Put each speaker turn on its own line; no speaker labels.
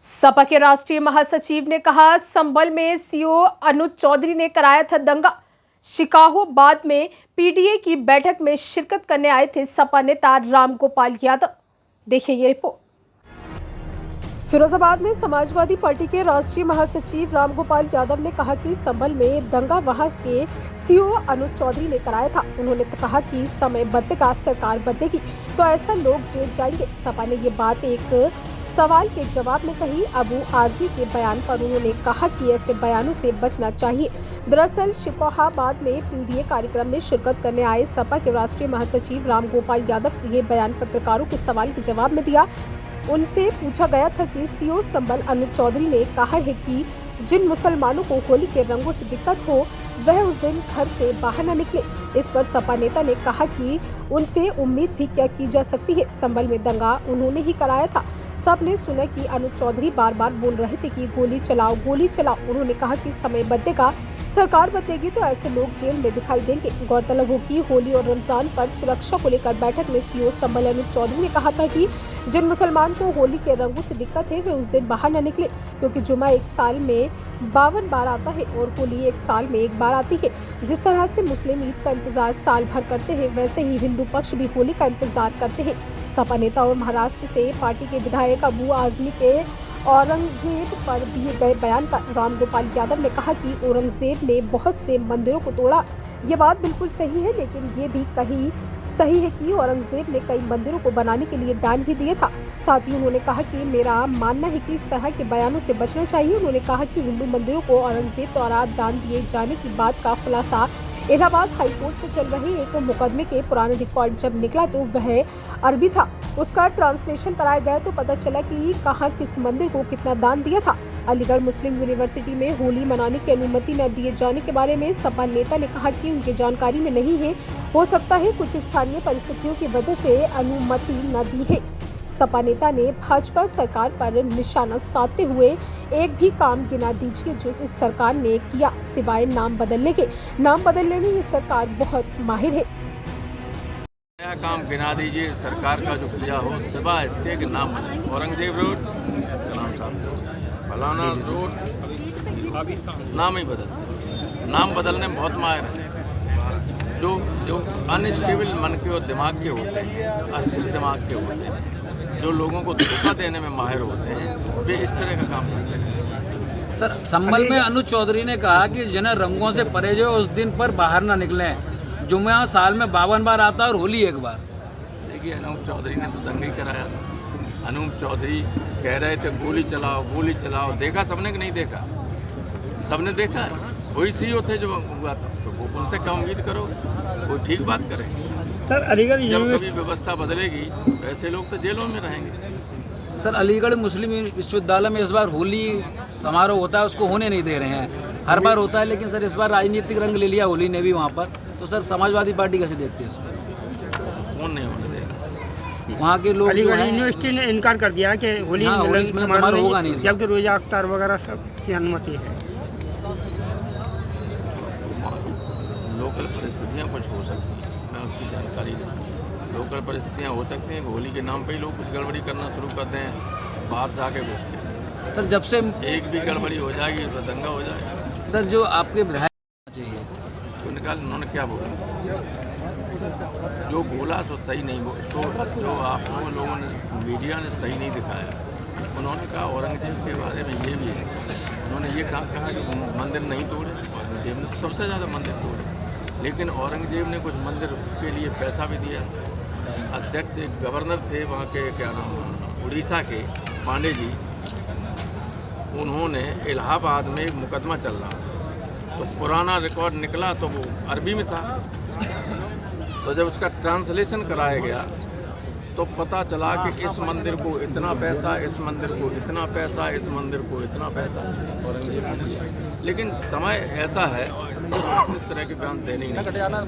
सपा के राष्ट्रीय महासचिव ने कहा, संभल में सीओ अनुज चौधरी ने कराया था दंगा। शिकाहोबाद में पीडीए की बैठक में शिरकत करने आए थे सपा नेता रामगोपाल यादव। देखिए ये रिपोर्ट। फिरोजाबाद में समाजवादी पार्टी के राष्ट्रीय महासचिव रामगोपाल यादव ने कहा कि संभल में दंगा वहां के सीओ अनुज चौधरी ने कराया था। उन्होंने कहा कि समय बदलेगा, सरकार बदलेगी तो ऐसा लोग जेल जाएंगे। सपा ने ये बात एक सवाल के जवाब में कही। अबू आजमी के बयान पर उन्होंने कहा कि ऐसे बयानों से बचना चाहिए। दरअसल शिकोहाबाद में पीडीए कार्यक्रम में शिरकत करने आए सपा के राष्ट्रीय महासचिव रामगोपाल यादव ने ये बयान पत्रकारों के सवाल के जवाब में दिया। उनसे पूछा गया था कि सीओ संभल अनुज चौधरी ने कहा है कि जिन मुसलमानों को होली के रंगों से दिक्कत हो वह उस दिन घर से बाहर न निकले। इस पर सपा नेता ने कहा कि उनसे उम्मीद भी क्या की जा सकती है। संभल में दंगा उन्होंने ही कराया था। सबने सुना कि अनुज चौधरी बार बार बोल रहे थे कि गोली चलाओ, गोली चलाओ। उन्होंने कहा कि समय बदलेगा, सरकार बदलेगी तो ऐसे लोग जेल में दिखाई देंगे। गौरतलब हो कि होली और रमजान पर सुरक्षा को लेकर बैठक में सीओ संभल अनुज चौधरी ने कहा था कि जिन मुसलमान को होली के रंगों से दिक्कत है वे उस दिन बाहर न निकले, क्योंकि जुमा एक साल में 52 बार आता है और होली एक साल में एक बार आती है। जिस तरह से मुस्लिम ईद का इंतजार साल भर करते हैं, वैसे ही हिंदू पक्ष भी होली का इंतजार करते हैं। सपा नेता और महाराष्ट्र से पार्टी के विधायक अबू आजमी के औरंगजेब पर दिए गए बयान पर रामगोपाल यादव ने कहा कि औरंगजेब ने बहुत से मंदिरों को तोड़ा। ये बात बिल्कुल सही है, लेकिन ये भी कहीं सही है कि औरंगजेब ने कई मंदिरों को बनाने के लिए दान भी दिए था। साथ ही उन्होंने कहा कि मेरा मानना है कि इस तरह के बयानों से बचना चाहिए। उन्होंने कहा कि हिंदू मंदिरों को औरंगजेब द्वारा दान दिए जाने की बात का खुलासा इलाहाबाद हाईकोर्ट में चल रहे एक मुकदमे के पुराने रिकॉर्ड जब निकला तो वह अरबी था। उसका ट्रांसलेशन कराया गया तो पता चला कि कहां किस मंदिर को कितना दान दिया था। अलीगढ़ मुस्लिम यूनिवर्सिटी में होली मनाने की अनुमति न दिए जाने के बारे में सपा नेता ने कहा कि उनकी जानकारी में नहीं है। हो सकता है कुछ स्थानीय परिस्थितियों की वजह से अनुमति न दी है। सपा नेता ने भाजपा सरकार पर निशाना साधते हुए एक भी काम गिना दीजिए जो इस सरकार ने किया, सिवाय नाम बदलने के। नाम बदलने में ये सरकार बहुत माहिर है।
नया काम गिना दीजिए सरकार का जो किया हो, सिवाय इसके कि नाम औरंगजेब रोड फलाना रोड नाम ही बदल, नाम बदलने में बहुत माहिर है। जो अनस्टेबल मन के और दिमाग के होते हैं, अस्थिर दिमाग के होते हैं, जो लोगों को धोखा देने में माहिर होते हैं, वे इस तरह का काम करते हैं।
सर, संभल में अनुज चौधरी ने कहा कि जिन्हें रंगों से परे जो उस दिन पर बाहर ना निकलें। जुम्मा साल में 52 बार आता है और होली एक बार।
देखिए, अनूप चौधरी ने तो दंगा ही कराया था। अनूप चौधरी कह रहे थे गोली चलाओ, गोली चलाओ। देखा सबने कि नहीं देखा? सबने देखा है। वही सीईओ थे जो हुआ था, तो उनसे क्या उम्मीद करो? कोई ठीक बात करे।
सर, अलीगढ़
जब कभी व्यवस्था बदलेगी वैसे लोग तो जेलों में रहेंगे।
सर, अलीगढ़ मुस्लिम विश्वविद्यालय में इस बार होली समारोह होता है, उसको होने नहीं दे रहे हैं। हर बार होता है, लेकिन सर इस बार राजनीतिक रंग ले लिया होली ने भी वहाँ पर। तो सर समाजवादी पार्टी कैसे देखती है इसको?
कौन नहीं होने देगा?
वहाँ के लोग
अलीगढ़ यूनिवर्सिटी ने इनकार कर दिया कि होली
में समारोह होगा नहीं,
जबकि रोजा अख्तार वगैरह सब की अनुमति है।
लोकल परिस्थितियाँ कुछ हो सकती हैं, मैं उसकी जानकारी नहीं। लोकल परिस्थितियाँ हो सकती हैं कि होली के नाम पे ही लोग कुछ गड़बड़ी करना शुरू करते हैं, बाहर से आके घुस के।
सर, जब से
एक भी गड़बड़ी हो जाएगी तो दंगा हो जाएगा।
सर, जो आपके विधायक चाहिए
उन्होंने क्या बोला? जो बोला सो सही नहीं बोला, जो आप लोगों ने मीडिया ने सही नहीं दिखाया। उन्होंने कहा औरंगजेब के बारे में ये भी है। उन्होंने ये कहा कि मंदिर नहीं तोड़े। औरंगजेब ने सबसे ज़्यादा मंदिर तोड़े, लेकिन औरंगजेब ने कुछ मंदिर के लिए पैसा भी दिया। अध्यक्ष गवर्नर थे वहाँ के, क्या नाम, उड़ीसा के, पांडे जी, उन्होंने इलाहाबाद में एक मुकदमा चल रहा था, तो पुराना रिकॉर्ड निकला तो वो अरबी में था। तो जब उसका ट्रांसलेशन कराया गया तो पता चला कि इस मंदिर को इतना पैसा, इस मंदिर को इतना पैसा, इस मंदिर को इतना पैसा औरंगजेब ने दिया। लेकिन समय ऐसा है इस तरह के बयान देने ही नहीं।